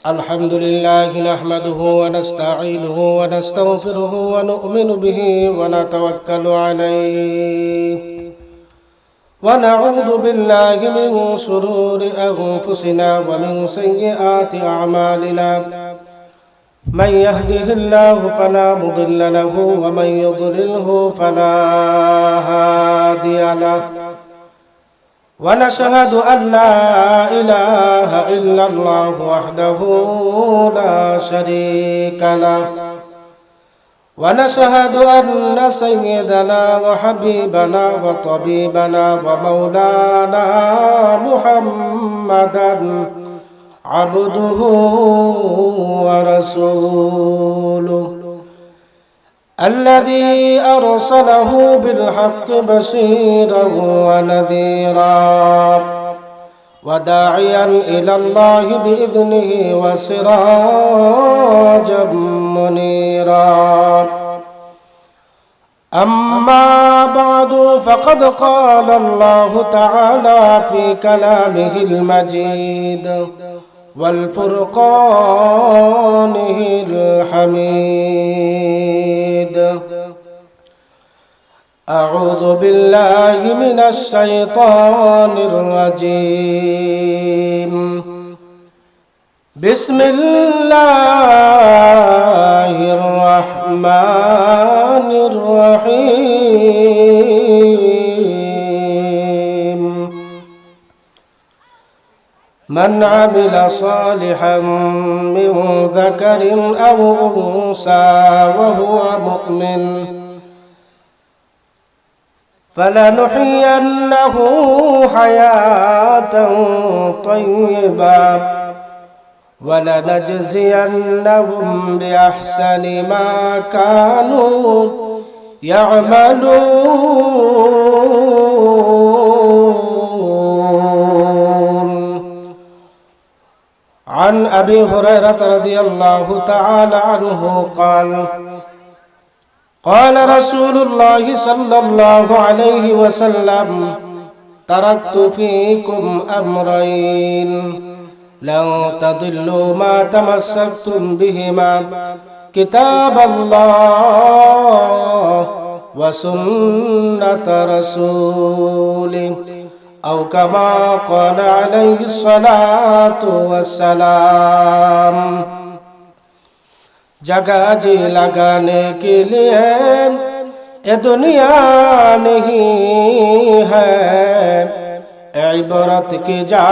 الحمد لله نحمده ونستعينه ونستغفره ونؤمن به ونتوكل عليه ونعوذ بالله من شرور أنفسنا ومن سيئات أعمالنا من يهده الله فلا مضل له ومن يضلله فلا هادي له ونشهد أن لا إله إلا الله وحده لا شريك له ونشهد أن سيدنا وحبيبنا وطبيبنا ومولانا محمدا عبده ورسوله الذي أرسله بالحق بشيرا ونذيرا وداعيا إلى الله بإذنه وسراجا منيرا أما بعد فقد قال الله تعالى في كلامه المجيد والفرقانه الحميد أعوذ بالله من الشيطان الرجيم بسم الله الرحمن الرحيم من عمل صالحا من ذكر أو أنثى وهو مؤمن فلنحيينه حياة طيبة ولنجزينهم بأحسن ما كانوا يعملون. عن أبي هريرة رضي الله تعالى عنه قال قال رسول الله صلى الله عليه وسلم تركت فيكم أمرين لن تضلوا ما تمسكتم بهما كتاب الله وسنة رسوله أو كما قال عليه الصلاة والسلام. जगह जी लगाने के लिए ये दुनिया नहीं है, इबरत की जा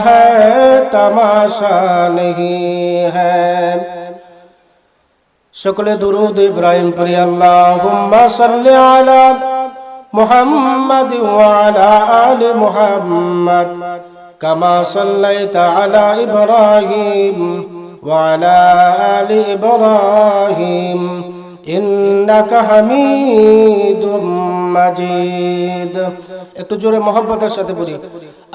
है तमाशा नहीं है. शुक्र दुरूद इब्राहिम पर अल्लाहुम्मा सल्ली अला मुहम्मद व अला आलि मुहम्मद कमा सल्लैता अला इब्राहिम وعلى آل إبراهيم إنك حميد مجيد. একটু জোরে মোহাব্বতের সাথে পড়ি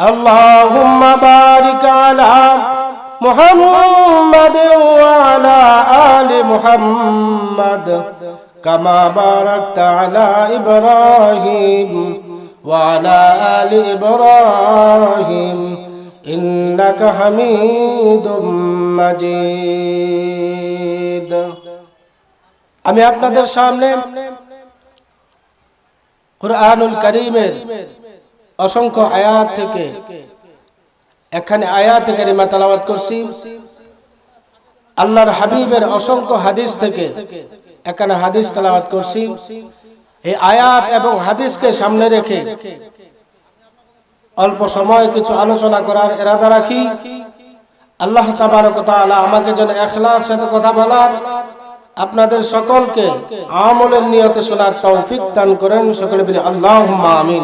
আল্লাহুম্মা বারিক আলা মুহাম্মাদ ওয়া আলা আলি মুহাম্মাদ কামা বারাকতা আলা ইব্রাহিম ওয়া আলা আলি ইব্রাহিম إنك حميد مجيد. আমি আপনাদের সামনে কুরআনুল কারীমের অসংখ্য আয়াত থেকে এখানে আয়াতে কারিমা তেলাওয়াত করছি, আল্লাহর হাবিবের অসংখ্য হাদিস থেকে এখানে হাদিস তেলাওয়াত করছি. এই আয়াত এবং হাদিসকে সামনে রেখে অল্প সময় কিছু আলোচনা করার ইরাদা রাখি. আল্লাহ তাবারক ওয়া তাআলা আমাকে যেন ইখলাসের সাথে কথা বলার, আপনাদের সকলকে আমলের নিয়তে শোনার তৌফিক দান করেন. সকলে বলি আল্লাহুম্মা আমিন.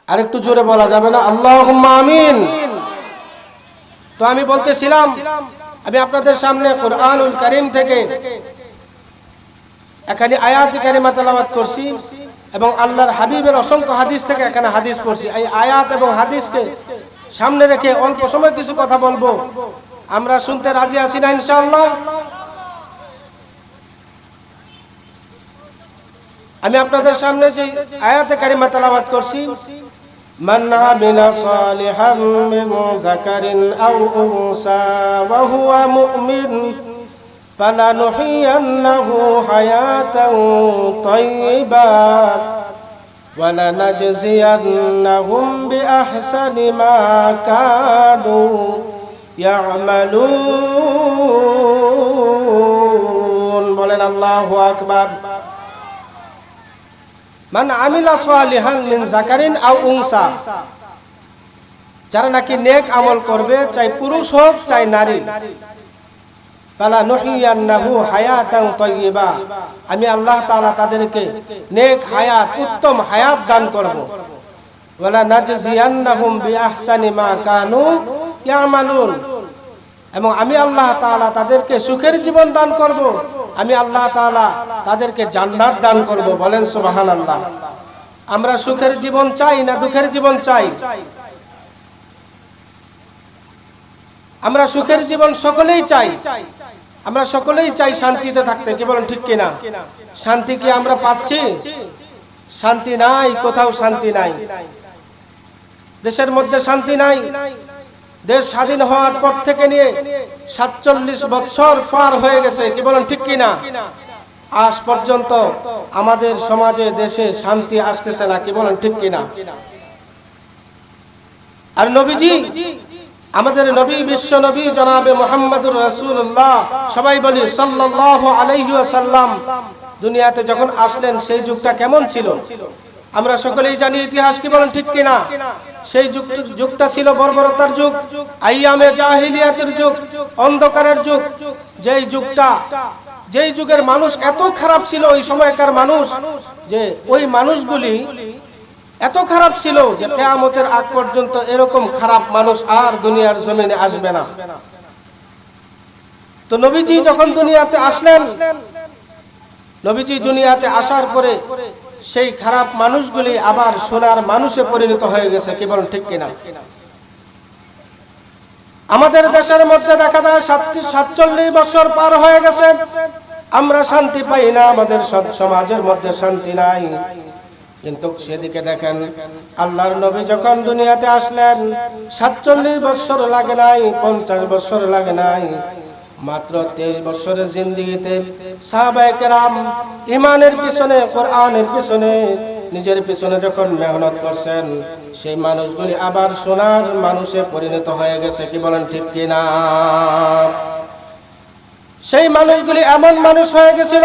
আরেকটু জোরে বলা যাবে না? আল্লাহুম্মা আমিন. তো আমি বলতেছিলাম, আমি আপনাদের সামনে কুরআনুল কারীম থেকে এখানে আয়াত কারিমা তেলাওয়াত করছি এবং আল্লাহর হাবিবের অসংখ্য হাদিস থেকে এখানে হাদিস পড়ছি. এই আয়াত এবং হাদিসকে সামনে রেখে অল্প সময় কিছু কথা বলবো. আমরা শুনতে রাজি আছি না ইনশাআল্লাহ? আমি আপনাদের সামনে যে আয়াতে কারিমা তেলাওয়াত করছি من عمل صالحا من ذكر أو أنثى وهو مؤمن فلنحيينه حياة طيبة ولنجزينهم بأحسن ما كانوا يعملون বলেন আল্লাহু আকবার মান আমিলা সালিহান মিন যাকারিন আও উনসা যারা নাকি নেক আমল করবে চাই পুরুষ হোক চাই নারী ফালা নুহিয়ান্নাহু হায়াতান তাইয়্যিবা আমি আল্লাহ তাআলা তাদেরকে নেক হায়াত উত্তম হায়াত দান করব ওয়ালা নাজজিয়ান্নাহুম বিআহসানি মা কানু ইয়ামালুন এবং আমি আল্লাহ তাআলা তাদেরকে সুখের জীবন দান করব আমি আল্লাহ তাআলা তাদেরকে জান্নাত দান করব বলেন সুবহানাল্লাহ আমরা সুখের জীবন চাই না দুঃখের জীবন চাই আমরা সুখের জীবন সকলেই চাই আমরা সকলেই চাই শান্তিতে থাকতে কি বলেন ঠিক কিনা শান্তি কি আমরা পাচ্ছি শান্তি নাই কোথাও শান্তি নাই দেশের মধ্যে শান্তি নাই দেশ স্বাধীন হওয়ার পর থেকে নিয়ে ৪৭ বছর পার হয়ে গেছে কি বলেন ঠিক কিনা আজ পর্যন্ত আমাদের সমাজে দেশে শান্তি আসতেছে না কি বলেন ঠিক কিনা আর নবীজি আমাদের নবী বিশ্ব নবী জনাবে মুহাম্মদুর রাসূলুল্লাহ সবাই বলি সাল্লাল্লাহু আলাইহি ওয়াসাল্লাম দুনিয়াতে যখন আসলেন সেই যুগটা কেমন ছিল আমরা সকলেই জানি ইতিহাস কি বলেন ঠিক কিনা সেই যুগটা ছিল বর্বরতার যুগ আইয়ামে জাহিলিয়াতের যুগ অন্ধকারের যুগ যেই যুগের মানুষ এত খারাপ ছিল ওই সময়কার মানুষ যে ওই মানুষগুলি এত খারাপ ছিল যে কিয়ামতের আগ পর্যন্ত এরকম খারাপ মানুষ আর দুনিয়ার জমিনে আসবে না তো নবীজি যখন দুনিয়াতে আসলেন নবীজি দুনিয়াতে আসার পরে সেই খারাপ মানুষগুলি আবার সোনার মানুষে পরিণত হয়ে গেছে কি বলেন ঠিক কিনা আমাদের দেশের মধ্যে দেখা যায় ৪৭ বছর পার হয়ে গেছে আমরা শান্তি পাই না আমাদের সমাজের মধ্যে শান্তি নাই কিন্তু সেদিকে দেখেন আল্লাহর নবী যখন দুনিয়াতে আসলেন ৪৭ বছর লাগে নাই ৫০ বছর লাগে নাই মাত্র 23 বছরের জিন্দেগিতে সাহাবায়ে কেরাম ঈমানের পিছনে কোরআনের পিছনে নিজের পিছনে যখন মেহনত করছেন সেই মানুষগুলি আবার সোনার মানুষে পরিণত হয়ে গেছে কি বলেন ঠিক কিনা সেই মানুষগুলি এমন মানুষ হয়ে গেছিল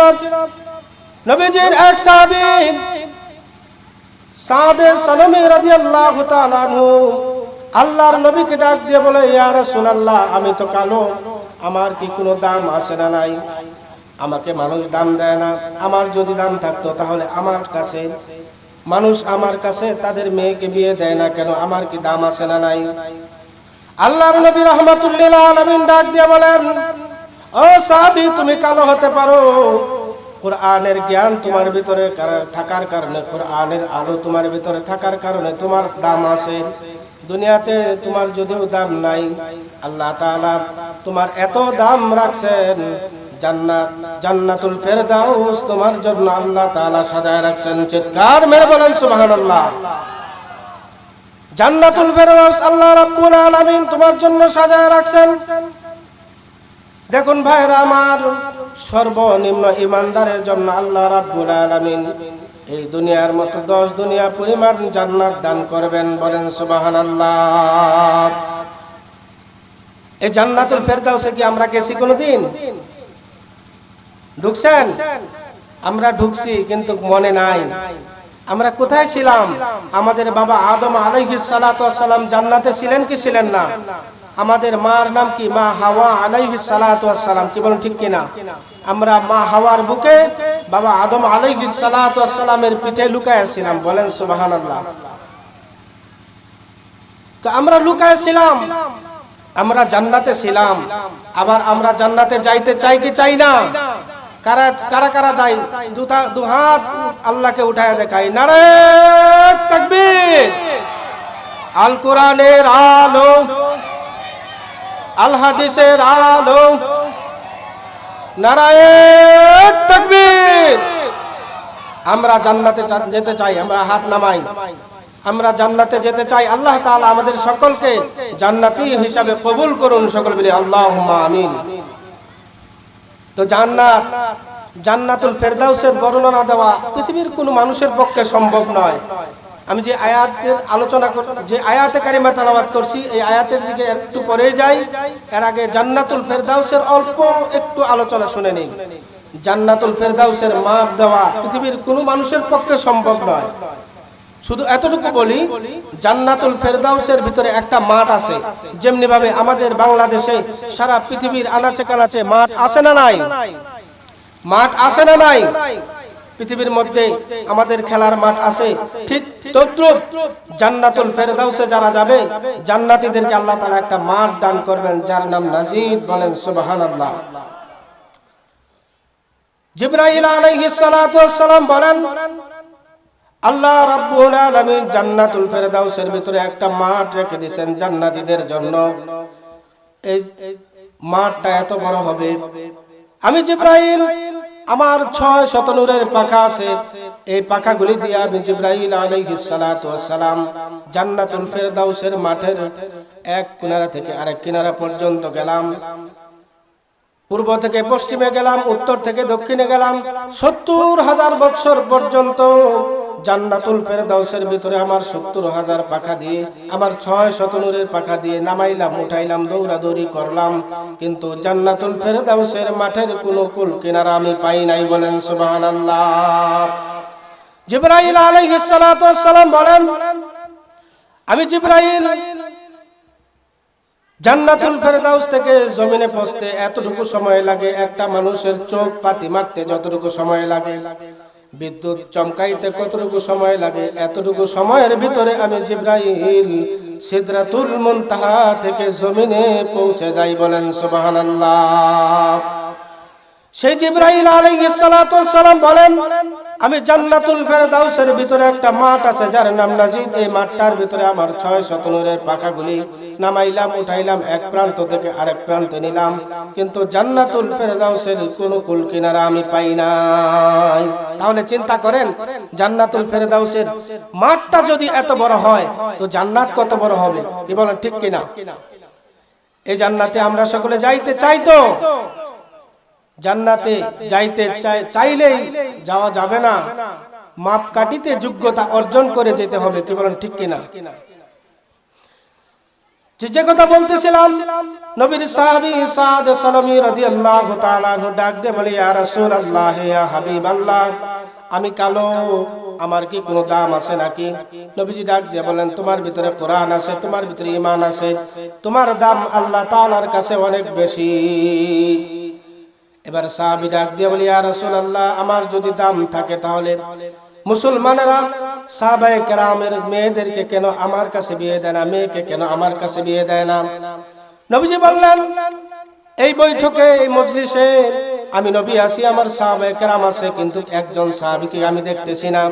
নবীজির এক সাহাবী সাদ সালামী রাদিয়াল্লাহু তাআলা আনহু আল্লাহর নবীকে ডাক দিয়ে বলে ইয়া রাসূলুল্লাহ আমি তো কালো আমার কি কোনো দাম আছে না নাই আমাকে মানুষ দাম দেয় না আমার যদি দাম থাকতো তাহলে মানুষ আমার কাছে তাদের মেয়েকে বিয়ে দেয় না কেন আমার কি দাম আছে না নাই আল্লাহর নবী রাহমাতুল লিল আলামিন ডাক দিয়ে বলেন ও সাহাবী তুমি কালো হতে পারো কোরআনের জ্ঞান তোমার ভিতরে থাকার কারণে কোরআনের আলো তোমার ভিতরে থাকার কারণে তোমার দাম আছে দুনিয়াতে তোমার যদিও দাম নাই আল্লাহ তাআলা তোমার এত দাম রাখছেন জান্নাতুল ফেরদাউস তোমার জন্য আল্লাহ তাআলা সাজায় রাখছেন চিৎকার মেরে বলেন সুবহানাল্লাহ জান্নাতুল ফেরদাউস আল্লাহ রাব্বুল আলামিন তোমার জন্য সাজায় রাখছেন দেখুন ভাইরা আমার সর্বনিম্ন ঈমানদারের জন্য আল্লাহ রাব্বুল আলামিন এই দুনিয়ার মতো 10 দুনিয়া পরিমাণ জান্নাত দান করবেন বলেন সুবহানাল্লাহ এই জান্নাতুল ফেরদাউসে কি আমরা গেছি কোনোদিন ঢুকছেন আমরা ঢুকছি কিন্তু মনে নাই আমরা কোথায় ছিলাম আমাদের বাবা আদম আলাইহিস সালাতু ওয়াস সালাম জান্নাতে ছিলেন কি ছিলেন না আমাদের মার নাম কি মা হাওয়া আলাইহিস সালাতু ওয়াস সালাম কি বলেন ঠিক কিনা আমরা মা হাওয়ার বুকে বাবা আদম আলাইহিস সালাতু ওয়াস সালামের পিঠে লুকায় ছিলাম বলেন সুবহানাল্লাহ তো আমরা লুকায় ছিলাম আমরা জান্নাতে ছিলাম আবার আমরা জান্নাতে যাইতে চাই কি চাই না কারা কারা কারা দাই দু হাত আল্লাহকে উঠায় দেখাই নারে তাকবীর আল কোরআনের আলো আল হাদিসের আলো নারায়ে তাকবীর আমরা জান্নাতে যেতে চাই আমরা হাত নামাই আমরা জান্নাতে যেতে চাই। আল্লাহ তাআলা আমাদের সকলকে জান্নাতি হিসাবে কবুল করুন, সকল বলি আল্লাহুম্মা আমিন। তো জান্নাতুল ফেরদাউসের বর্ণনা দেওয়া পৃথিবীর কোনো মানুষের পক্ষে সম্ভব নয়। আমি যে আয়াতের আলোচনা যে আয়াতে কারিমা তেলাওয়াত করছি, এই আয়াতের দিকে একটু পরে যাই। এর আগে জান্নাতুল ফেরদাউসের অল্প একটু আলোচনা শুনে নিন। জান্নাতুল ফেরদাউসের মাপ দেওয়া পৃথিবীর কোনো মানুষের পক্ষে সম্ভব নয়। শুধু এতটুকু বলি, জান্নাতুল ফেরদাউসের ভিতরে একটা মাঠ আছে। যেমনি ভাবে আমাদের বাংলাদেশে সারা পৃথিবীর আনাচে কানাচে মাঠ আছে না নাই? মাঠ আছে না নাই? পৃথিবীর মধ্যে আমাদের খেলার মাঠ আছে, ঠিক তদ্রুপ জান্নাতুল ফেরদাউসে যারা যাবে জান্নাতীদেরকে আল্লাহ তাআলা একটা মাঠ দান করবেন, যার নাম নাজিদ। বলেন সুবহানাল্লাহ। জিবরাইল আলাইহিস সালাতু ওয়াস সালাম বলেন, আল্লাহ রাব্বুল আলামিন জান্নাতুল ফেরদাউসের ভিতরে একটা মাঠ রেখে দিয়েছেন জান্নাতীদের জন্য। এই মাঠটা এত বড় হবে, আমি জিবরাইল, আমার 6 নূরের পাখা আছে, এই পাখাগুলি দিয়ে আমি জিবরাইল আলাইহিস সালাতু ওয়াস সালাম জান্নাতুল ফেরদাউসের মাঠের এক কিনারা থেকে আরেক কিনারা পর্যন্ত গেলাম। পূর্ব থেকে পশ্চিমে গেলাম, উত্তর থেকে দক্ষিণে গেলাম। 70,000 বছর পর্যন্ত জান্নাতুল ফেরদাউসের ভিতরে আমার 70,000 পাখা দিয়ে, আমার 6 নূরের পাখা দিয়ে নামাইলাম উঠাইলাম, দৌড়াদৌড়ি করলাম, কিন্তু জান্নাতুল ফেরদাউসের মাঠের কোনো কুল কিনারা আমি পাই নাই। বলেন সুবহানাল্লাহ। জিবরাইল আলাইহিস সালাতু ওয়াস সালাম বলেন, আমি জিবরাইল জান্নাতুল ফেরদাউস থেকে জমিনে পৌঁছতে এতটুকু সময় লাগে, একটা মানুষের চোখ পাতি মারতে যতটুকু সময় লাগে, বিদ্যুৎ চমকাইতে কতটুকু সময় লাগে, এতটুকু সময়ের ভিতরে আমি জিবরাইল সিদরাতুল মুনতাহা থেকে জমিনে পৌঁছে যাই। বলেন সুবহানাল্লাহ। সেই জিবরাইল আলাইহিস সালাতু ওয়াস সালাম বলেন, আমি জান্নাতুল ফেরদাউসের ভিতরে একটা মাঠ আছে যার নাম নাজিদ। এই মাঠটার ভিতরে আমার 6 নূরের পাখাগুলি নামাইলাম উঠাইলাম, এক প্রান্ত থেকে আরেক প্রান্তে নিলাম, কিন্তু জান্নাতুল ফেরদাউসের কোনো কুল কিনারা আমি পাই নাই। তাহলে চিন্তা করেন, জান্নাতুল ফেরদাউসের মাঠটা যদি এত বড় হয় তো জান্নাত কত বড় হবে? কি বলেন, ঠিক কিনা? এই জান্নাতে আমরা সকলে যাইতে চাই তো? জান্নাতে যাইতে চাইলেই যাওয়া যাবে না, মাপকাঠিতে যোগ্যতা অর্জন করে যেতে হবে। কি বলেন, ঠিক কিনা? যে কথা বলতেছিলাম, নবীর সাহাবী সাদ সালামী রাদিয়াল্লাহু তাআলা আনহু ডাক দিয়ে বলে, ইয়া রাসূলুল্লাহ, ইয়া হাবিবাল্লাহ, আমি কালো, আমার কি কোনো দাম আছে নাকি? নবীজি ডাক দিয়ে বলেন, তোমার ভিতরে কোরআন আছে, তোমার ভিতরে ঈমান আছে, তোমার দাম আল্লাহ তাআলার কাছে অনেক বেশি। এবার সাহাবী ডাক দিয়ে বলে, ইয়া রাসূলুল্লাহ, আমার যদি দাম থাকে তাহলে মুসলমানেরা সাহাবায়ে কেরামের মেয়েদেরকে কেন আমার কাছে বিয়ে দেয় না, মেয়েকে কেন আমার কাছে বিয়ে দেয় না? নবীজি বললেন, এই বৈঠকে, এই মজলিসে আমি নবী আছি, আমার সাহাবায়ে কেরাম আছে, কিন্তু একজন সাহাবীকে আমি দেখতেছি না,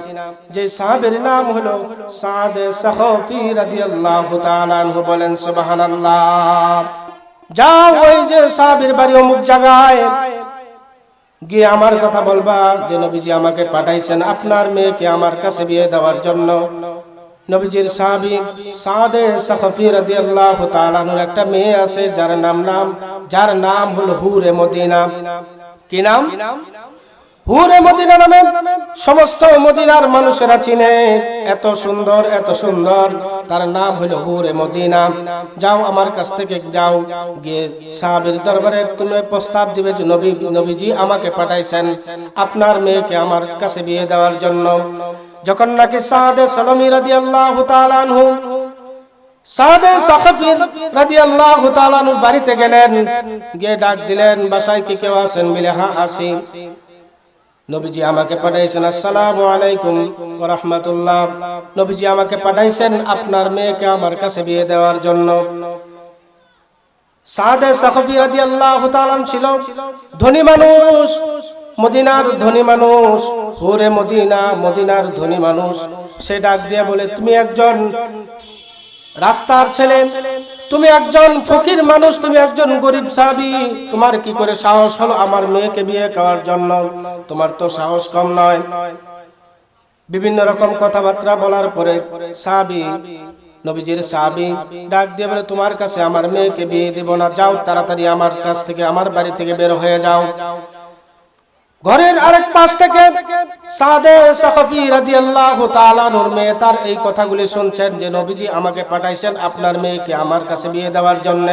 যে সাহাবীর নাম হলো সাদ সাখফি রাদিয়াল্লাহু তাআলা আনহু। বলেন সুবহানাল্লাহ। যাও, ওই যে সাহাবীর বাড়ি অমুক জায়গায়, গিয়ে আমার কথা বলবা যে নবীজি আমাকে পাঠাইছেন আপনার মেয়েকে আমার কাছে বিয়ে দেওয়ার জন্য। নবীজির সাহাবী সাদে সাখফি রাদিয়াল্লাহু তাআলা আনহুর একটা মেয়ে আছে যার নাম হলো হুরে মদিনা। কি নাম? হুরে মদিনা নামে সমস্ত মদিনার মানুষেরা চিনে। এত সুন্দর, এত সুন্দর, তার নাম হলো হুরে মদিনা। যাও, আমার কাছ থেকে যাও, গিয়ে সাহাবীর দরবারে তুমি প্রস্তাব দিবে যে নবীজি আমাকে পাঠাইছেন আপনার মেয়েকে আমার কাছে বিয়ে দেওয়ার জন্য। যখন নাকি সাদে সালামী রাদিয়াল্লাহু তাআলা আনহু সাদে সাখফি রাদিয়াল্লাহু তাআলা আনহুর বাড়িতে গেলেন, গিয়ে ডাক দিলেন, বাসায় কি কেউ আছেন? বলে, হ্যাঁ আছি। নবীজি আমাকে পাঠাইছেন, আসসালামু আলাইকুম ওয়া রাহমাতুল্লাহ, নবীজি আমাকে পাঠাইছেন আপনার মেয়েকে আমার কাছে বিয়ে দেওয়ার জন্য। সাদে সাখফি রাদিয়াল্লাহু তাআলা ছিল ধনী মানুষ, মদিনার ধনী মানুষ, হুরে মদিনা, মদিনার ধনী মানুষ। সে ডাক দিয়ে বলে, তুমি একজন রাস্তার ছেলে, তুমি একজন ফকির মানুষ, তুমি একজন গরিব সাহাবী, তোমার কি করে সাহস হলো আমার মেয়েকে বিয়ে করার জন্য? তোমার তো সাহস কম নয়। বিভিন্ন রকম কথাবার্তা বলার পরে সাহাবী, নবীজির সাহাবী ডাক দিয়ে বলে, তোমার কাছে আমার মেয়েকে বিয়ে দেব না, যাও তাড়াতাড়ি আমার কাছ থেকে, আমার বাড়ি থেকে বের হয়ে যাও। ঘরের আরেক পাশ থেকে সাদে সাকফি রাদিয়াল্লাহু তাআলা নূর মেয়ে তার এই কথাগুলি শুনছেন যে নবীজি আমাকে পাঠাইছেন আপনার মেয়েকে আমার কাছে বিয়ে দেওয়ার জন্য।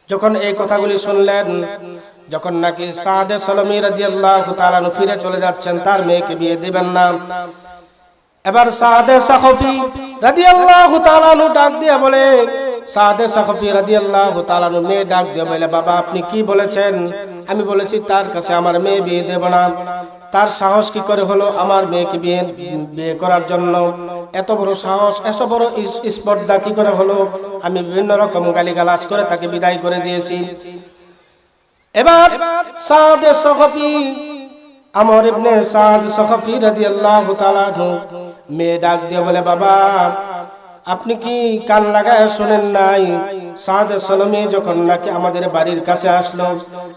যখন এই কথাগুলি শুনলেন, যখন নাকি সাদে সালমী রাদিয়াল্লাহু তাআলা ফিরে চলে যাচ্ছেন, তার মেয়েকে বিয়ে দিবেন না, এবার সাদে সাকফি রাদিয়াল্লাহু তাআলা ডাক দিয়ে বলে, সাদে সাকফি রাদিয়াল্লাহু তাআলা মেয়ে ডাক দিয়ে বলে, বাবা আপনি কি বলেছেন? আমি বলেছি তার কাছে আমার মেয়ে বিয়ে দেব না। তার সাহস কি করে হলো আমার মেয়েকে বিয়ে করার জন্য? এত বড় সাহস, এত বড় স্পর্ধা কি করে হলো? আমি বিভিন্ন রকম গালিগালাজ করে তাকে বিদায় করে দিয়েছি। এবার সাদে সাকফি, আমর ইবনে সাদ সাকফি রাদিয়াল্লাহু তাআলা মেয়ে ডাক দিয়ে বলে, বাবা আপনি কি কান লাগায় শুনেন নাই? সাদে সালমী যখন নাকি আমাদের বাড়ির কাছে আসলো,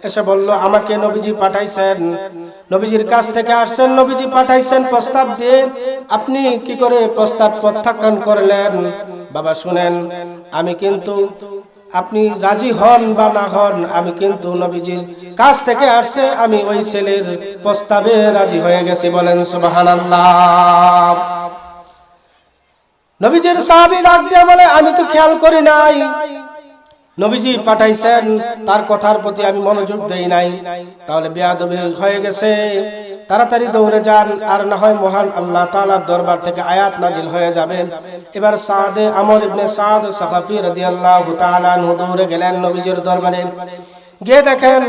এসে বলল আমাকে নবীজি পাঠাইছেন, নবীজির কাছ থেকে আসছেন, নবীজি পাঠাইছেন প্রস্তাব দিয়ে, আপনি কি করে প্রস্তাব প্রত্যাখ্যান করলেন? বাবা শুনেন, আমি কিন্তু, আপনি রাজি হন বা না হন, আমি কিন্তু নবীজির কাছ থেকে আসছে, আমি ওই ছেলের প্রস্তাবে রাজি হয়ে গেছি। বলেন সুবহানাল্লাহ। নবীজির সাহাবী ডাক দিয়ে বলে, আমি তো খেয়াল করি নাই, নবীজি পাঠাইছেন, তার কথার প্রতি আমি মনোযোগ দেই নাই, তাহলে বেয়াদবি হয়ে গেছে, তাড়াতাড়ি দৌড়ে যান, আর না হয় মহান আল্লাহ তাআলার দরবার থেকে আয়াত নাজিল হয়ে যাবে। এবার সাদে আমর ইবনে সাদ সাকফি রাদিয়াল্লাহু তাআলা দৌড়ে গেলেন নবীজির দরবারে। গিয়ে দেখেন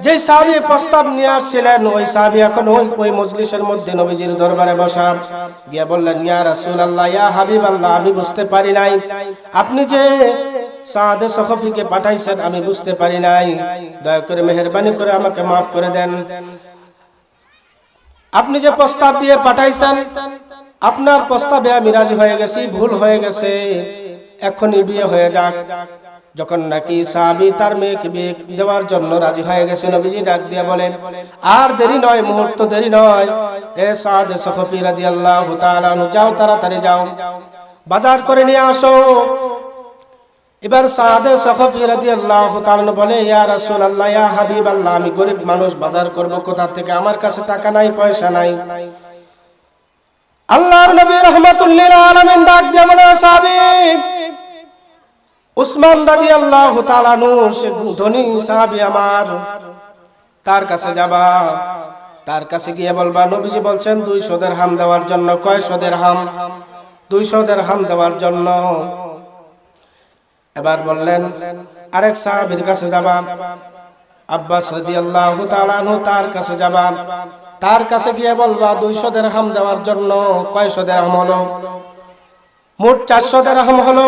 যে সাহাবী প্রস্তাব নিয়ে আসছিলেন, ওই সাহাবী এখন ওই মজলিসের মধ্যে নবীজির দরবারে বসা। গিয়ে বললেন, ইয়া রাসূলুল্লাহ, ইয়া হাবিবাল্লাহ, আমি বুঝতে পারি নাই আপনি যে সাদে সাকফিকে পাঠাইছেন, আমি বুঝতে পারি নাই, দয়া করে মেহেরবানি করে আমাকে মাফ করে দেন। আপনি যে প্রস্তাব দিয়ে পাঠাইছেন, আপনার প্রস্তাবে আমি রাজি হয়ে গেছি, ভুল হয়ে গেছে, এখনই বিয়ে হয়ে যাক। যখন নাকি সাহাবী তার মেয়েকে বিয়ে দেওয়ার জন্য রাজি হয়ে গেছে, নবীজি ডাক দিয়ে বলেন, আর দেরি নয়, মুহূর্ত দেরি নয়, এ সাদে সাকফি রাদিয়াল্লাহু তাআলা, যাও তাড়াতাড়ি যাও, বাজার করে নিয়ে আসো। এবার সাদে সাকফি রাদিয়াল্লাহু তাআলা বলে, ইয়া রাসূলুল্লাহ, ইয়া হাবিবাল্লাহ, আমি গরিব মানুষ, বাজার করব কোথা থেকে? আমার কাছে টাকা নাই, পয়সা নাই। আল্লাহর নবী রাহমাতুল লিল আলামিন ডাক দিয়ে বলে, সাহাবী উসমান রাদিয়াল্লাহু তাআলা সে ধনী সাহাবী আমার, তার কাছে যাবা, তার কাছে গিয়ে বলবা নবীজি বলছেন 200 দিরহাম দেওয়ার জন্য। কয়শো দিরহাম? 200 দিরহাম দেওয়ার জন্য। এবার বললেন আরেক সাহাবীর কাছে যাবা, আব্বাস রাদিয়াল্লাহু তাআলা তার কাছে যাবা, তার কাছে গিয়ে বলবা 200 দিরহাম দেওয়ার জন্য। কয়শো দিরহাম হলো? মোট 400 দিরহাম হলো।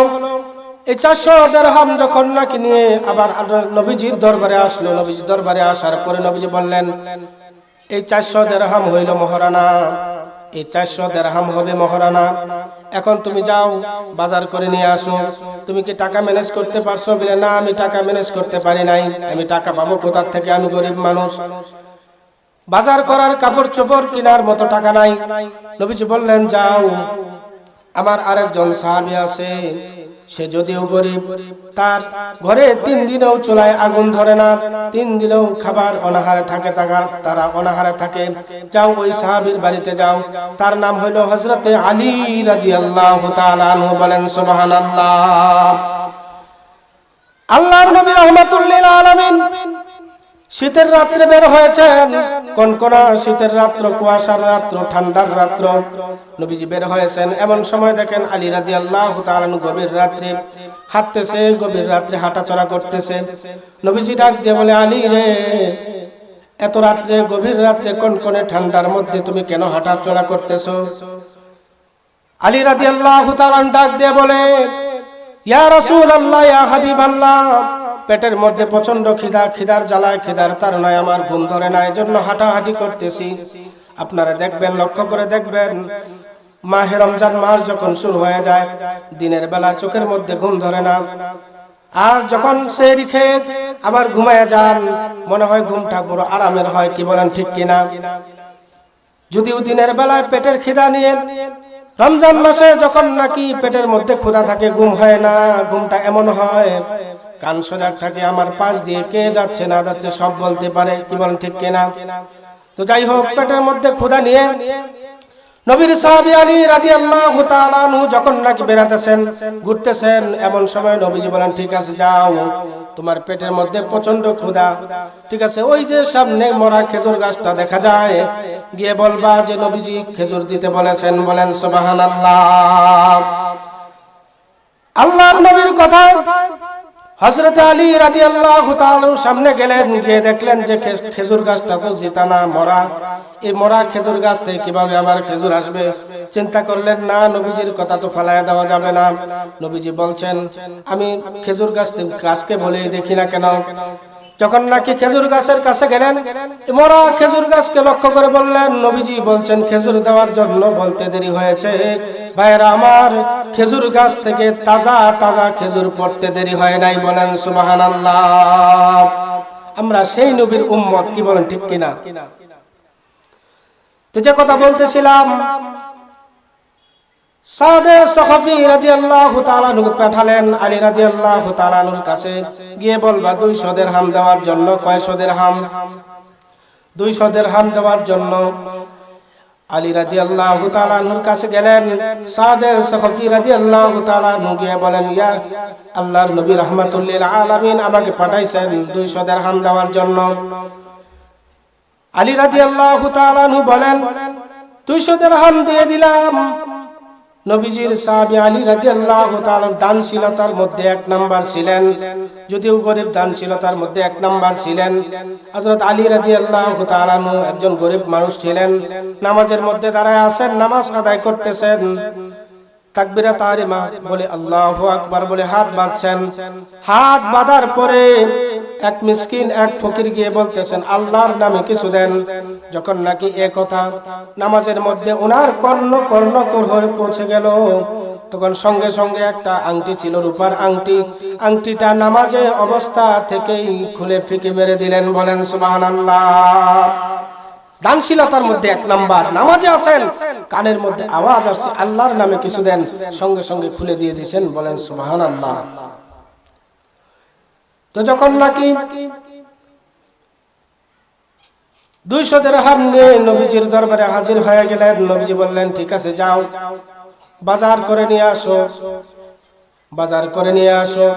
এই 400 দিরহাম যখন নাকি নিয়ে আবার নবীজির দরবারে আসলো, নবীজির দরবারে আসার পরে নবীজি বললেন, এই 400 দিরহাম হইল মহারানা, এই 400 দিরহাম হবে মহারানা। এখন তুমি যাও, বাজার করে নিয়ে আসো। তুমি কি টাকা ম্যানেজ করতে পারছো? বলে, না, আমি টাকা ম্যানেজ করতে পারি নাই। আমি টাকা পাবো কোথা থেকে? আমি গরিব মানুষ, বাজার করার, কাপড় চোপড় কেনার মতো টাকা নাই। নবীজি বললেন, যাও, আমার আরেকজন সাহাবী আছে, সে যদিও গরিব, তার ঘরে 3 দিনেও চুলায় আগুন ধরে না, 3 দিনেও খাবার অনাহারে থাকে, তারা অনাহারে থাকে। যাও ওই সাহাবীর বাড়িতে যাও, তার নাম হইল হযরতে আলী রাদিয়াল্লাহু তাআলা আনহু। বলেন সুবহানাল্লাহ। আল্লাহর নবী রাহমাতুল লিল আলামিন শীতের রাত্রে বের হয়েছেন, কনকনা শীতের রাত্র, কুয়াশার রাত্র, ঠান্ডার রাত্র, নবীজি বের হয়েছেন। এমন সময় দেখেন আলী রাদিয়াল্লাহু তাআলা গভীর রাত্রে হাঁটতেছে, গভীর রাত্রে হাঁটাচলা করতেছে। নবীজি ডাক দিয়ে বলে, আলী রে, এত রাত্রে, গভীর রাত্রে, কনকনে ঠান্ডার মধ্যে তুমি কেন হাঁটাচলা করতেছো? আলী রাদিয়াল্লাহু তাআলা ডাক দিয়ে বলে, ইয়া রাসূলুল্লাহ, ইয়া হাবিবাল্লাহ, পেটের মধ্যে প্রচন্ড খিদা, খিদার জ্বালায়, খিদার তাড়নায় আমার ঘুম ধরে না, এজন্য হাঁটাহাঁটি করতেছি। আপনারা দেখবেন, লক্ষ্য করে দেখবেন, মাহে রমজান মাস যখন শুরু হয়ে যায়, দিনের বেলা চোখের মধ্যে ঘুম ধরে না, আর যখন সেহরি খেয়ে আবার ঘুমায় যান, মনে হয় ঘুমটা বড় আরামের হয়। কি বলেন, ঠিক কিনা? যদিও দিনের বেলায় পেটের খিদা নিয়ে রমজান মাসে যখন নাকি পেটের মধ্যে ক্ষুধা থাকে, ঘুম হয় না, ঘুমটা এমন হয় কান সজাগ থাকে, আমার পাশ দিয়ে কে যাচ্ছে না যাচ্ছে সব বলতে পারে, কি বলেন ঠিক কিনা? তো যাই হোক, পেটের মধ্যে ক্ষুধা নিয়ে নবীর সাহাবী আলী রাদিয়াল্লাহু তাআলা আনহু যখন নাকি বেরাতেছেন, ঘুরতেছেন, এমন সময় নবীজি বলেন, ঠিক আছে যাও, তোমার পেটের মধ্যে প্রচন্ড ক্ষুধা, ঠিক আছে, ওই যে সামনে মরা খেজুর গাছটা দেখা যায়, গিয়ে বলবা যে নবীজি খেজুর দিতে বলেছেন। বলেন সুবহানাল্লাহ। আল্লাহর নবীর কথা হযরত আলী রাদিয়াল্লাহু তাআলা সামনে গেলেন, গিয়ে দেখলেন যে খেজুর গাছটা তো জিতানা, মরা, এই মরা খেজুর গাছ থেকে কিভাবে আবার খেজুর আসবে? চিন্তা করলেন, না, নবীজির কথা তো ফালায়া দেওয়া যাবে না। নবীজি বলছেন, আমি খেজুর গাছকে বলেই দেখি না কেন। যখন নাকি খেজুর গাছের কাছে গেলেন, মরা খেজুর গাছকে লক্ষ্য করে বললেন, নবীজি বলছেন খেজুর দেওয়ার জন্য, বলতে দেরি হয়েছে। ভাইরা আমার, খেজুর গাছ থেকে তাজা তাজা খেজুর পড়তে দেরি হয় নাই। বলেন সুবহানাল্লাহ। আমরা সেই নবীর উম্মত, কি বলেন ঠিক কিনা? তো যে কথা বলতেছিলাম, সাদে সাহাবী রাদিয়াল্লাহু তাআলা আনহু পাঠালেন আলী রাদিয়াল্লাহু তাআলা আনহুর কাছে, গিয়ে বলবা 200 দিরহাম দেওয়ার জন্য। কয়শো দিরহাম? 200 দিরহাম দেওয়ার জন্য আলী রাদিয়াল্লাহু তাআলা আনহুর কাছে গেলেন। সাদে সাহাবী রাদিয়াল্লাহু তাআলা আনহু গিয়ে বলেন, ইয়া আল্লাহর নবী রাহমাতুল লিল আলামিন আমাকে পাঠাইছেন 200 দিরহাম দেওয়ার জন্য। আলী রাদিয়াল্লাহু তাআলা আনহু বলেন, 200 দিরহাম দিয়ে দিলাম। নবীজির সাহাবী আলী রাদিয়াল্লাহু তাআলা দানশীলতার মধ্যে 1 নাম্বার ছিলেন, যদিও গরিব, দানশীলতার মধ্যে 1 নাম্বার ছিলেন। হযরত আলী রাদিয়াল্লাহু তাআলা একজন গরিব মানুষ ছিলেন। নামাজের মধ্যে দাঁড়ায় আছেন, নামাজ আদায় করতেছেন, তাকবীরা তাহরিমা বলে আল্লাহু আকবার বলে হাত বাঁধছেন। হাত বাঁধার পরে এক মিসকিন, এক ফকির গিয়ে বলতেছেন, আল্লাহর নামে কিছু দেন। যখন নাকি এ কথা নামাজের মধ্যে ওনার কর্ণ হয়ে পৌঁছে গেল, তখন সঙ্গে সঙ্গে একটা আংটি ছিল, রূপার আংটি, আংটিটা নামাজে অবস্থা থেকেই খুলে ফিকে মেরে দিলেন। বলেন সুবহানাল্লাহ। দানশীলতার মধ্যে 1 নাম্বার। নামাজে আছেন, কানের মধ্যে আওয়াজ আসছে, আল্লাহর নামে কিছু দেন, সঙ্গে সঙ্গে খুলে দিয়ে দিয়েছেন। বলেন সুবহানাল্লাহ। তো যখন নাকি 200 দিরহাম নিয়ে নবীজির দরবারে হাজির হয়ে গেলেন, নবীজি বললেন, ঠিক আছে যাও, বাজার করে নিয়ে আসো। বাজার করে নিয়ে আসো।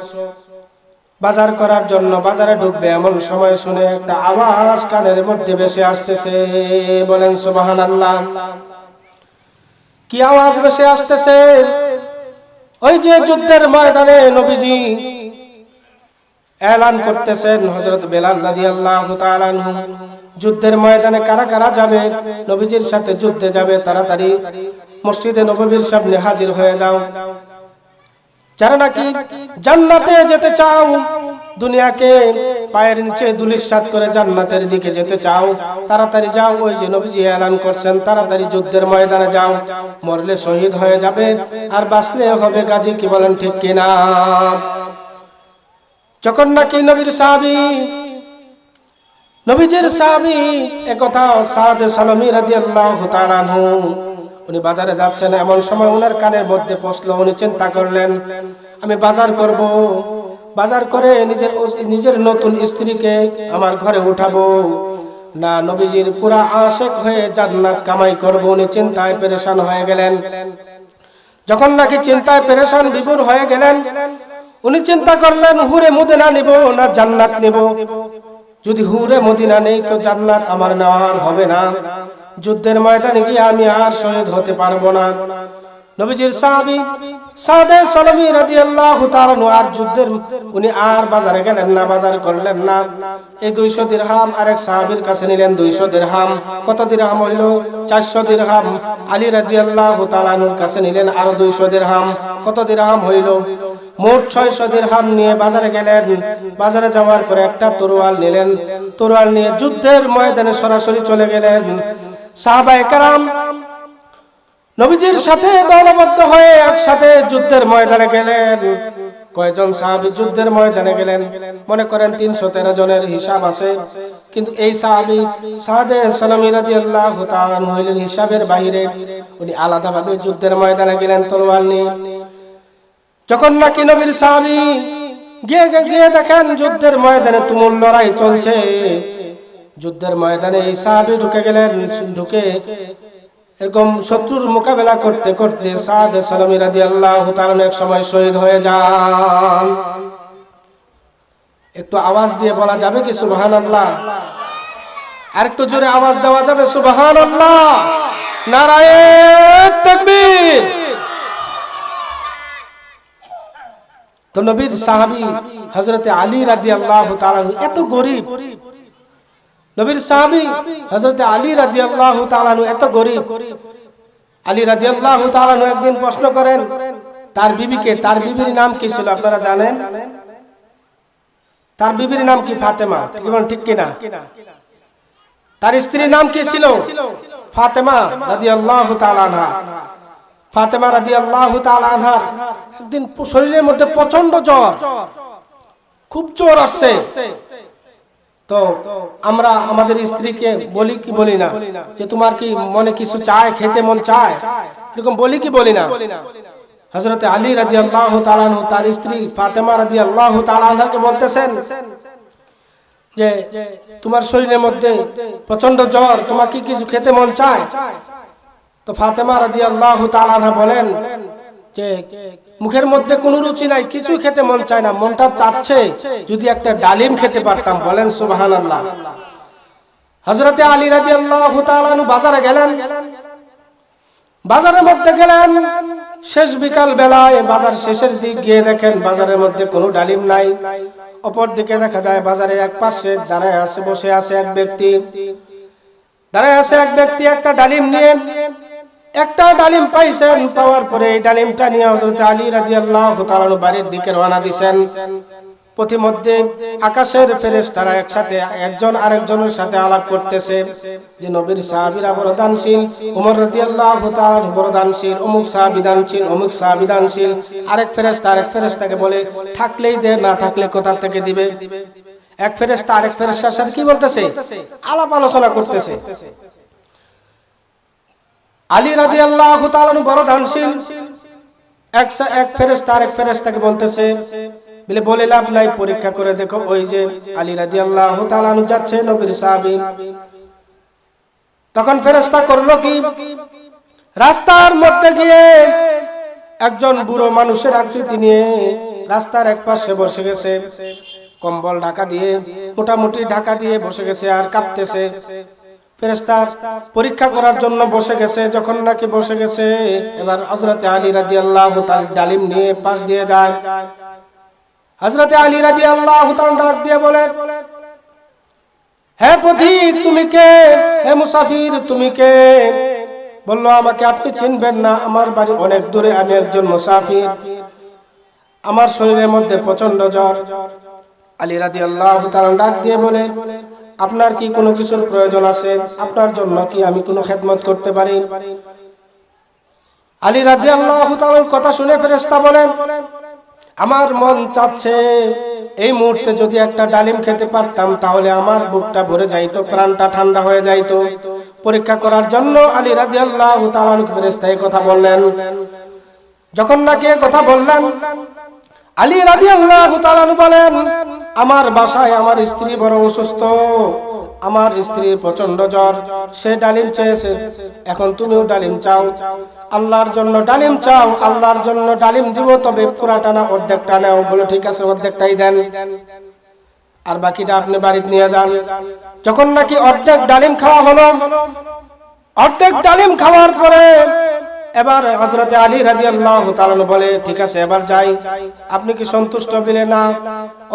বাজার করার জন্য বাজারে ঢুকবে, এমন সময় শুনে একটা আওয়াজ কানের মধ্যে ভেসে আসতেছে। বলেন সুবহানাল্লাহ। কি আওয়াজ ভেসে আসতেছে? ওই যে যুদ্ধের ময়দানে নবীজি এলান করতেছেন, হযরত বেলাল রাদিয়াল্লাহু তাআলা আনহু, যুদ্ধের ময়দানে কারা কারা যাবে, নবীজির সাথে যুদ্ধে যাবে, তাড়াতাড়ি মসজিদে নববীর সামনে হাজির হয়ে যাও। যারা নাকি জান্নাতে যেতে চাও, দুনিয়াকে পায়ের নিচে ধুলিসাৎ করে জান্নাতের দিকে যেতে চাও, তাড়াতাড়ি যাও। ওই যে নবীজি এলান করছেন, তাড়াতাড়ি যুদ্ধের ময়দানে যাও, মরলে শহীদ হয়ে যাবে, আর বাঁচলে হবে গাজী। কি বলেন ঠিক কিনা? যখন নাকি নবীজির সাহাবী একথা সাদ সালামী রাদিয়াল্লাহু তাআলা আনহু, উনি বাজারে যাচ্ছেন, এমন সময় ওনার কানের মধ্যে পৌঁছলো। উনি চিন্তা করলেন, আমি বাজার করব, বাজার করে নিজের নতুন স্ত্রীকে আমার ঘরে উঠাবো না, নবীজির পুরা আশিক হয়ে জান্নাত কামাই করব। উনি চিন্তায় পেরেশান হয়ে গেলেন। যখন নাকি চিন্তায় পেরেশান বিভোর হয়ে গেলেন, উনি চিন্তা করলেন, হুরে মদিনা নিব না জান্নাত নিব। যদি হুরে মদিনা নেই তো জান্নাত আমার নেওয়ার হবে না, যুদ্ধের ময়দানে গিয়ে আমি আর শহীদ হতে পারবো না। নবীজির সাহাবী সাদে সালামী রাদিয়াল্লাহু তাআলা আর যুদ্ধের উনি আর বাজারে গেলেন না, বাজার করলেন না। এই 200 দিরহাম আরেক সাহাবীর কাছে নিলেন। 200 দিরহাম, কত দিরহাম হইল? 400 দিরহাম। আলী রাদিয়াল্লাহু তাআলা এর কাছে নিলেন আরো 200 দিরহাম, কত দিরহাম হইল? মোট 600 দিরহাম নিয়ে বাজারে গেলেন। বাজারে যাওয়ার পরে একটা তরোয়াল নিলেন, তরোয়াল নিয়ে যুদ্ধের ময়দানে সরাসরি চলে গেলেন। সাহাবায়ে কেরাম নবীজির সাথে দলবদ্ধ হয়ে একসাথে যুদ্ধের ময়দানে গেলেন। কয়জন সাহাবী যুদ্ধের ময়দানে গেলেন? মনে করেন 313 জনের হিসাব আছে, কিন্তু এই সাহাবী সাদে সালামী রাদিয়াল্লাহু তাআলা হইলেন হিসাবের বাইরে। উনি আলাদাভাবে যুদ্ধের ময়দানে গেলেন তলোয়ার নিয়ে। যখন নাকি নবীর সাহাবী গিয়ে দেখেন যুদ্ধের ময়দানে তুমুল লড়াই চলছে, যুদ্ধের ময়দানে এই সাহাবী ঢুকে গেলেন। ঢুকে এরকম শত্রুর মোকাবেলা করতে করতে সাদ সালামী রাদিয়াল্লাহু তাআলা এক সময় শহীদ হয়ে যান। একটু আওয়াজ দিয়ে বলা যাবে কি সুবহানাল্লাহ? আর একটু জোরে আওয়াজ দেওয়া যাবে সুবহানাল্লাহ? নারায়ে তাকবীর। তো নবীর সাহাবী হযরতে আলী রাদিয়াল্লাহু তাআলা এত গরীব, নবীর সাহাবী হযরতে আলী রাদিয়াল্লাহু তাআলা এত গরীব। আলী রাদিয়াল্লাহু তাআলা একদিন প্রশ্ন করেন তার বিবিকে, তার বিবির নাম কি ছিল আপনারা জানেন? তার বিবির নাম কি? ফাতেমা। ঠিক কিনা? তার স্ত্রীর নাম কি ছিল? ফাতেমা রাদিয়াল্লাহু তাআলা আনহা। ফাতেমা রাদিয়াল্লাহু তাআলা আনহার একদিন শরীরের মধ্যে প্রচন্ড জ্বর, খুব জ্বর আসছে। তো আমরা আমাদের স্ত্রীকে বলি কি বলি না যে তোমার কি মনে কিছু চায়, খেতে মন চায়, এরকম বলি কি বলি না? হযরতে আলী রাদিয়াল্লাহু তাআলা আনহু তার স্ত্রী ফাতেমা রাদিয়াল্লাহু তাআলা আনহাকে বলতেছেন যে তোমার শরীরের মধ্যে প্রচন্ড জ্বর, তোমার কি কিছু খেতে মন চায়? তো ফাতেমা রাদিয়াল্লাহু তাআলা আনহা বলেন যে মুখের মধ্যে কোনো রুচি নাই, কিছু খেতে মন চায় না, মনটা চাচ্ছে যদি একটা ডালিম খেতে পারতাম। বলেন সুবহানাল্লাহ। হযরতে আলী রাদিয়াল্লাহু তাআলা আনহু বাজারে গেলেন। বাজারের মধ্যে গেলেন শেষ বিকাল বেলায়, বাজার শেষের দিক গিয়ে দেখেন বাজারের মধ্যে কোনো ডালিম নাই। অপর দিকে দেখা যায় বাজারের এক পাশে দাঁড়ায় আছে, বসে আছে এক ব্যক্তি। একটা ডালিম নিয়ে, একটা ডালিম পাইছেন। পাওয়ার পরে এই ডালিমটা নিয়ে হযরত আলী রাদিয়াল্লাহু তাআলা বাড়ির দিকে রওনা দিয়েছেন। পথিমধ্যে আকাশের ফেরেশতারা একসাথে একজন আরেকজনের সাথে আলাপ করতেছে যে নবীর সাহাবীরা বরদানশীল, ওমর রাদিয়াল্লাহু তাআলা বরদানশীল, অমুক সাহাবী দানশীল, অমুক সাহাবী দানশীল। আরেক ফেরেশতাকে বলে থাকলেই দে, না থাকলে কোথা থেকে দিবে। এক ফেরেশতা আরেক ফেরেশতার সাথে কি বলতেছে? আলাপ আলোচনা করতেছে। আলী রাদিয়াল্লাহু তাআলা বড় দানশীল, এক ফেরেশতা আরেক ফেরেশতাকে বলতেছে বলে লাভ নাই, পরীক্ষা করে দেখো ওই যে আলী রাদিয়াল্লাহু তাআলা যাচ্ছে নবীর সাহাবী। তখন ফেরেশতা করলো কি, রাস্তার মধ্যে গিয়ে একজন বুড়ো মানুষের আকৃতি নিয়ে রাস্তার এক পাশে বসে গেছে, কম্বল ঢাকা দিয়ে, মোটামুটি ঢাকা দিয়ে বসে গেছে আর কাঁপতেছে। ফেরেশতা পরীক্ষা করার জন্য বসে গেছে। যখন নাকি বসে গেছে, এবার হযরতে আলী রাদিয়াল্লাহু তাআলা ডালিম নিয়ে পাশ দিয়ে যায়। হযরতে আলী রাদিয়াল্লাহু তাআলা ডাক দিয়ে বলে, হে পথিক তুমি কে? হে মুসাফির তুমি কে? বলল আমাকে আপনি চিনবেন না, আমার বাড়ি অনেক দূরে, আমি একজন মুসাফির, আমার শরীরের মধ্যে প্রচন্ড জ্বর। আলী রাদিয়াল্লাহু তাআলা ডাক দিয়ে বলে, আপনার কি কোনো কিছুর প্রয়োজন আছে? আপনার জন্য কি আমি কোনো খেদমত করতে পারি? আলী রাদিয়াল্লাহু তাআলার কথা শুনে ফেরেশতা বলেন, আমার মন চাচ্ছে এই মুহূর্তে যদি একটা ডালিম খেতে পারতাম তাহলে আমার বুকটা ভরে যাইতো, প্রাণটা ঠান্ডা হয়ে যাইতো। পরীক্ষা করার জন্য আলী রাদিয়াল্লাহু তাআলা ফেরেশতা এই কথা বললেন। যখন নাকি এই কথা বললেন, আলী রাদিয়াল্লাহু তাআলা বলেন, আমার বাসায় আমার স্ত্রী বড় অসুস্থ, আমার স্ত্রীর প্রচন্ড জ্বর, সে ডালিম চেয়েছে, এখন তুমিও ডালিম চাও, আল্লাহর জন্য ডালিম চাও, আল্লাহর জন্য ডালিম দিব, তবে পুরাটা না অর্ধেকটা নাও। বলে ঠিক আছে, অর্ধেকটাই দেন, আর বাকিটা আপনি বাড়িতে নিয়ে যান। যখন নাকি অর্ধেক ডালিম খাওয়া হলো, অর্ধেক ডালিম খাওয়ার পরে এবার হযরতে আলী রাদিয়াল্লাহু তাআলা বলে, ঠিক আছে এবার যাই, আপনি কি সন্তুষ্ট? বলে না,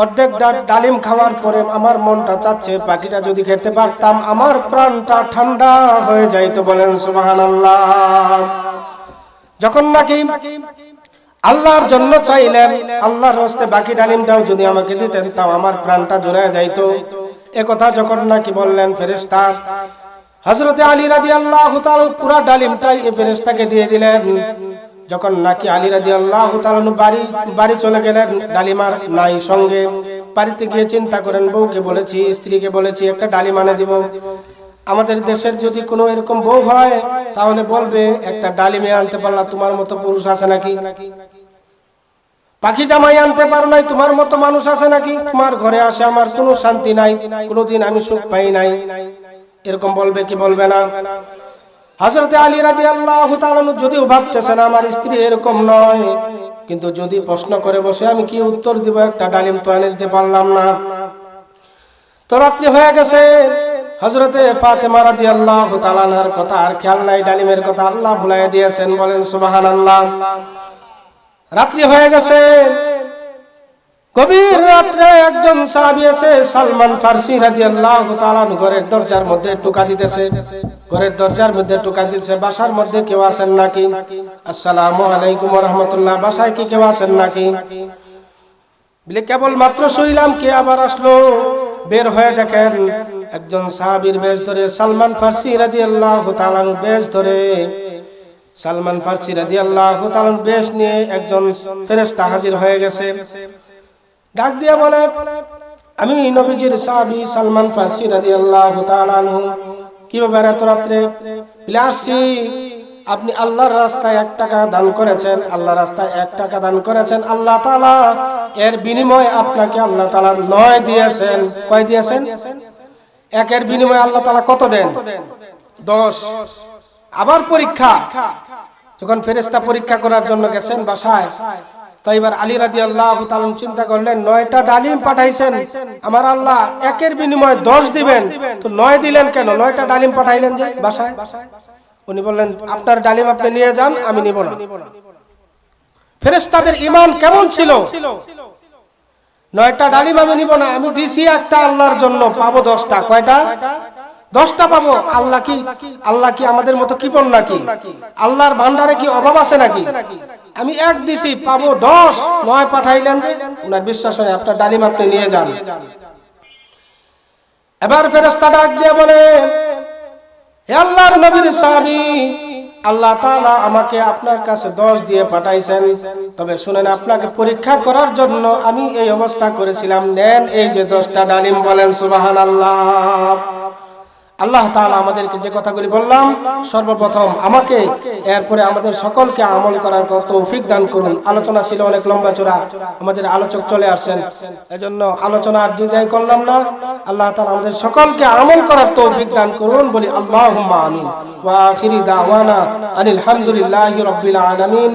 অর্ধেক ডালিম খাওয়ার পরে আমার মনটা চাচ্ছে বাকিটা যদি খেতে পারতাম আমার প্রাণটা ঠান্ডা হয়ে যাইতো। বলেন সুবহানাল্লাহ। যখন নাকি আল্লাহর জন্য চাইলেন, আল্লাহর রাস্তায় বাকি ডালিমটাও যদি আমাকে দিতেন তাও আমার প্রাণটা জুড়ে যাইতো। এ কথা যখন নাকি বললেন ফেরেশতা, হযরতে আলী রাদিয়াল্লাহু তাআলা পুরো ডালিমটাই এই ফেরেশতাকে দিয়ে দিলেন। যখন নাকি আলী রাদিয়াল্লাহু তাআলা বাড়ি চলে গেলেন, ডালিমার নাই সঙ্গে। বাড়িতে গিয়ে চিন্তা করেন, বউকে বলেছি, স্ত্রীকে বলেছি একটা ডালিম আনে দিব। আমাদের দেশের যদি কোনো এরকম বউ হয় তাহলে বলবে একটা ডালিমে আনতে পারলা, তোমার মতো পুরুষ আছে নাকি? পাখি জামাই আনতে পারো নাই, তোমার মতো মানুষ আছে নাকি? তোমার ঘরে আসে আমার কোনো শান্তি নাই, কোনোদিন আমি সুখ পাই নাই, এরকম বলবে কি বলবে না? হযরত আলী রাদিয়াল্লাহু তাআলা যদিও ভাবতেছেন আমার স্ত্রী এরকম নয়, কিন্তু যদি প্রশ্ন করে বসে আমি কি উত্তর দিব? একটা ডালিম তো এনে দিতে পারলাম না। তো রাত্রি হয়ে গেছে, হযরতে ফাতেমা রাদিয়াল্লাহু তাআলা আনহার কথা আর খেয়াল নাই, ডালিমের কথা আল্লাহ ভুলাইয়া দিয়েছেন, বলেন সুবহানাল্লাহ। রাত্রি হয়ে গেছে, গভীর রাত্রে একজন সাহাবী আছে সালমান ফারসি রাদিয়াল্লাহু তাআলা ঘরের দরজার মধ্যে টোকা দিতেছে, ঘরের দরজার মধ্যে টোকা দিতেছে, বাসার মধ্যে কেউ আছেন নাকি? আসসালামু আলাইকুম ওয়া রাহমাতুল্লাহ, বাসায় কি কেউ আছেন নাকি? বলে কেবল মাত্র শুইলাম, কে আবার আসলো? বের হয়ে দেখেন একজন সাহাবীর বেশ ধরে, সালমান ফারসি রাদিয়াল্লাহু তাআলা বেশ ধরে, সালমান ফারসি রাদিয়াল্লাহু তাআলা বেশ নিয়ে একজন ফেরেশতা হাজির হয়ে গেছে। ডাক দিয়ে বলে, আমি নবীজির সাহাবী সালমান ফারসি রাদিয়াল্লাহু তাআলা আনহু। কি ব্যাপার এত রাত্রে? বলে আসছি, আপনি আল্লাহর রাস্তায় 1 টাকা দান করেছেন, আল্লাহর রাস্তায় 1 টাকা দান করেছেন, আল্লাহ তাআলা এর বিনিময়ে আপনাকে আল্লাহ তাআলা 9 দিয়েছেন। কয় দিয়েছেন? 1 এর বিনিময়ে আল্লাহ তাআলা কত দেন? 10। আবার পরীক্ষা, যখন ফেরেশতা পরীক্ষা করার জন্য গেছেন বাসায়, তো এবার আলী রাদিয়াল্লাহু তাআলা চিন্তা করলেন 9টা ডালিম পাঠাইছেন, আমার আল্লাহ 1 এর বিনিময়ে 10 দিবেন, তো 9 দিলেন কেন? 9টা ডালিম পাঠাইলেন যে বাসায়। উনি বললেন আপনার ডালিম আপনি নিয়ে যান, আমি নিব না। ফেরেশতাদের ঈমান কেমন ছিল? 9টা ডালিম আমি নিব না, আমি দিছি একটা আল্লাহর জন্য, পাবো 10টা। কয়টা? 10টা পাবো। আল্লাহ কি আমাদের মতো কিপন নাকি? আল্লাহর ভান্ডারে কি অভাব আছে নাকি? আমি 1 দিছি, পাবো 10, 9 পাঠাইলেন যে, উনার বিশ্বাস হয় আপনার ডালিম আপনি নিয়ে যান। এবার ফেরেশতা ডাক দিয়ে বলে, হে আল্লাহর নবীর সাহাবী, আল্লাহ তাআলা আমাকে আপনার কাছে 10 দিয়ে পাঠাইছেন, তবে শুনেন আপনাকে পরীক্ষা করার জন্য আমি এই অবস্থা করেছিলাম, নেন এই যে 10টা ডালিম। বলেন সুবহানাল্লাহ। আল্লাহ তাআলা আমাদেরকে যে কথাগুলি বললাম, সর্বপ্রথম আমাকে, এরপরে আমাদের সকলকে আমল করার তৌফিক দান করুন। আলোচনা ছিল অনেক লম্বা চড়া, আমাদের আলোচক চলে আসছেন, এজন্য আলোচনা আর দীর্ঘায়িত করলাম না। আল্লাহ তাআলা আমাদের সকলকে আমল করার তৌফিক দান করুন, বলি আল্লাহুম্মা আমিন। ওয়া আখিরি দাওয়ানা আনিল হামদুলিল্লাহি রাব্বিল আলামিন।